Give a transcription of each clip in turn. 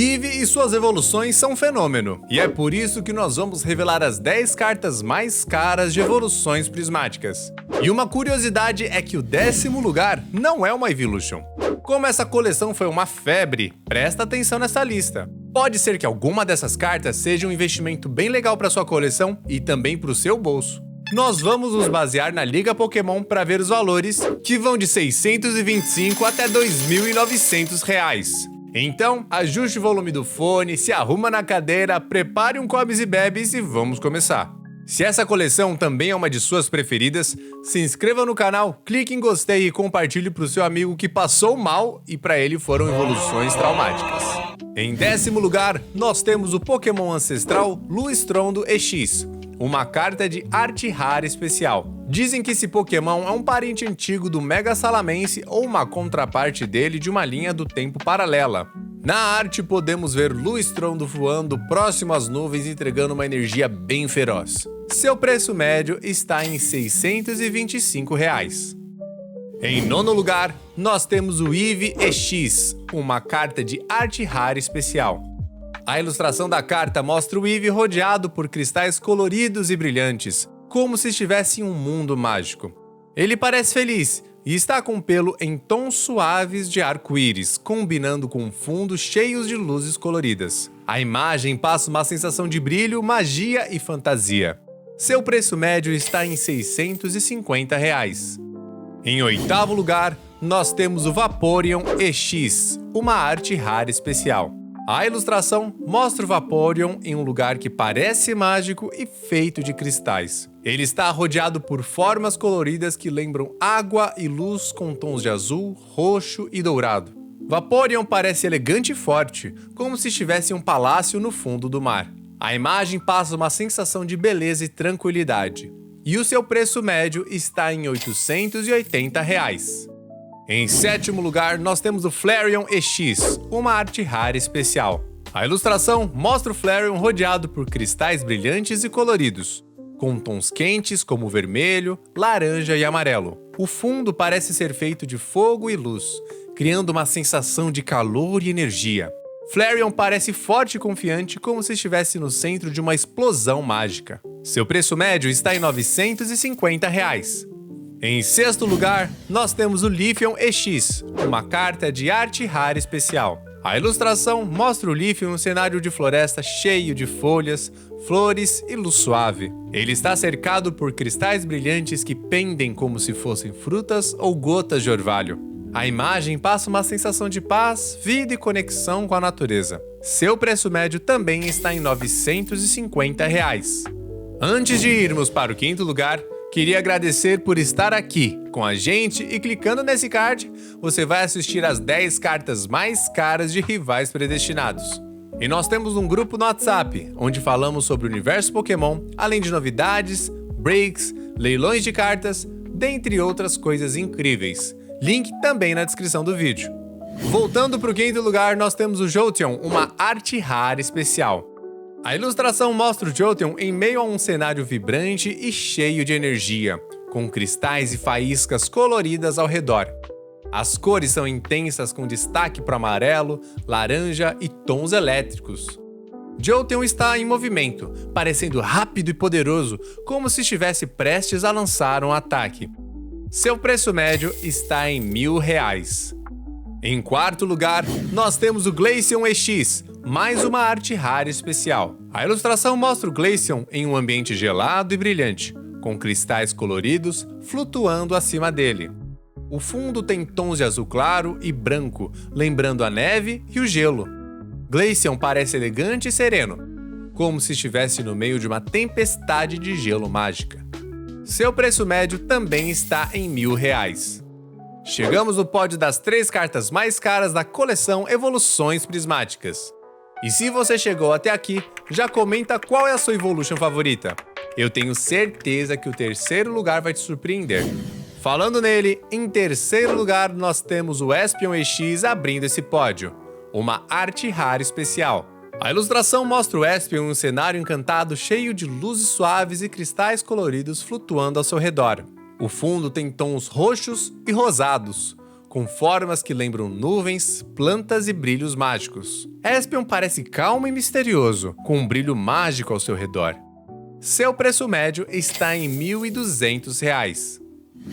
Eevee e suas evoluções são um fenômeno, e é por isso que nós vamos revelar as 10 cartas mais caras de evoluções prismáticas. E uma curiosidade é que o 10º lugar não é uma Evolution. Como essa coleção foi uma febre, presta atenção nessa lista. Pode ser que alguma dessas cartas seja um investimento bem legal para sua coleção e também para o seu bolso. Nós vamos nos basear na Liga Pokémon para ver os valores, que vão de R$ 625 até R$ 2.900. Então, ajuste o volume do fone, se arruma na cadeira, prepare um comes e bebes e vamos começar. Se essa coleção também é uma de suas preferidas, se inscreva no canal, clique em gostei e compartilhe para o seu amigo que passou mal e para ele foram evoluções traumáticas. Em 10º lugar, nós temos o Pokémon ancestral Luistrondo EX, uma carta de arte rara especial. Dizem que esse Pokémon é um parente antigo do Mega Salamence ou uma contraparte dele de uma linha do tempo paralela. Na arte podemos ver Luistrondo voando próximo às nuvens entregando uma energia bem feroz. Seu preço médio está em R$ 625. Em 9º lugar, nós temos o Eevee EX, uma carta de arte rara especial. A ilustração da carta mostra o Eevee rodeado por cristais coloridos e brilhantes, como se estivesse em um mundo mágico. Ele parece feliz e está com pelo em tons suaves de arco-íris, combinando com fundos cheios de luzes coloridas. A imagem passa uma sensação de brilho, magia e fantasia. Seu preço médio está em R$ 650. Em 8º lugar, nós temos o Vaporeon EX, uma arte rara especial. A ilustração mostra o Vaporeon em um lugar que parece mágico e feito de cristais. Ele está rodeado por formas coloridas que lembram água e luz com tons de azul, roxo e dourado. Vaporeon parece elegante e forte, como se estivesse em um palácio no fundo do mar. A imagem passa uma sensação de beleza e tranquilidade. E o seu preço médio está em R$ 880. Em 7º lugar, nós temos o Flareon EX, uma arte rara especial. A ilustração mostra o Flareon rodeado por cristais brilhantes e coloridos, com tons quentes como vermelho, laranja e amarelo. O fundo parece ser feito de fogo e luz, criando uma sensação de calor e energia. Flareon parece forte e confiante, como se estivesse no centro de uma explosão mágica. Seu preço médio está em R$ 950. Em 6º lugar, nós temos o Leafeon EX, uma carta de arte rara especial. A ilustração mostra o Leafeon em um cenário de floresta cheio de folhas, flores e luz suave. Ele está cercado por cristais brilhantes que pendem como se fossem frutas ou gotas de orvalho. A imagem passa uma sensação de paz, vida e conexão com a natureza. Seu preço médio também está em R$ 950. Antes de irmos para o 5º lugar, queria agradecer por estar aqui com a gente e clicando nesse card, você vai assistir as 10 cartas mais caras de rivais predestinados. E nós temos um grupo no WhatsApp, onde falamos sobre o universo Pokémon, além de novidades, breaks, leilões de cartas, dentre outras coisas incríveis. Link também na descrição do vídeo. Voltando para o 5º lugar, nós temos o Jolteon, uma arte rara especial. A ilustração mostra o Jolteon em meio a um cenário vibrante e cheio de energia, com cristais e faíscas coloridas ao redor. As cores são intensas com destaque para amarelo, laranja e tons elétricos. Jolteon está em movimento, parecendo rápido e poderoso, como se estivesse prestes a lançar um ataque. Seu preço médio está em R$ 1.000. Em 4º lugar, nós temos o Glaceon EX, mais uma arte rara especial. A ilustração mostra o Glaceon em um ambiente gelado e brilhante, com cristais coloridos flutuando acima dele. O fundo tem tons de azul claro e branco, lembrando a neve e o gelo. Glaceon parece elegante e sereno, como se estivesse no meio de uma tempestade de gelo mágica. Seu preço médio também está em R$ 1.000. Chegamos no pódio das 3 cartas mais caras da coleção Evoluções Prismáticas. E se você chegou até aqui, já comenta qual é a sua Evolution favorita. Eu tenho certeza que o 3º lugar vai te surpreender. Falando nele, em 3º lugar nós temos o Espion EX abrindo esse pódio, uma arte rara especial. A ilustração mostra o Espion em um cenário encantado cheio de luzes suaves e cristais coloridos flutuando ao seu redor. O fundo tem tons roxos e rosados, com formas que lembram nuvens, plantas e brilhos mágicos. Espion parece calmo e misterioso, com um brilho mágico ao seu redor. Seu preço médio está em R$ 1.200.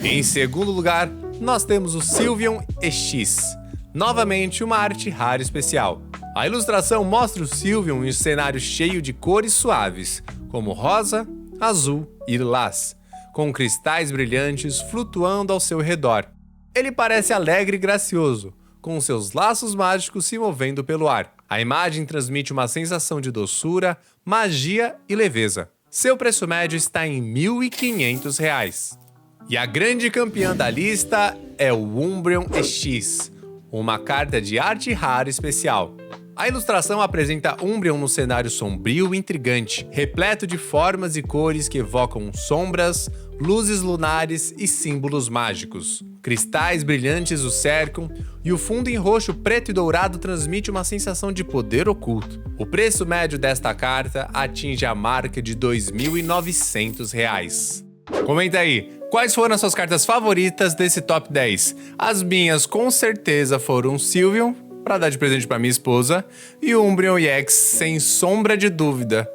Em segundo lugar, nós temos o Sylveon EX, novamente uma arte rara especial. A ilustração mostra o Sylveon em um cenário cheio de cores suaves, como rosa, azul e lilás, com cristais brilhantes flutuando ao seu redor. Ele parece alegre e gracioso, com seus laços mágicos se movendo pelo ar. A imagem transmite uma sensação de doçura, magia e leveza. Seu preço médio está em R$ 1.500. E a grande campeã da lista é o Umbreon EX, uma carta de arte rara especial. A ilustração apresenta Umbreon num cenário sombrio e intrigante, repleto de formas e cores que evocam sombras, luzes lunares e símbolos mágicos. Cristais brilhantes o cercam e o fundo em roxo, preto e dourado transmite uma sensação de poder oculto. O preço médio desta carta atinge a marca de R$ 2.900. Comenta aí, quais foram as suas cartas favoritas desse top 10? As minhas com certeza foram Sylveon, para dar de presente para minha esposa, e o Umbreon EX, sem sombra de dúvida.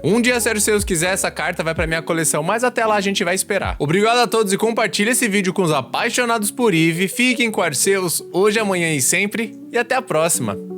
Um dia, se Arceus quiser, essa carta vai para minha coleção, mas até lá a gente vai esperar. Obrigado a todos e compartilhe esse vídeo com os apaixonados por Eevee. Fiquem com Arceus, hoje, amanhã e sempre, e até a próxima!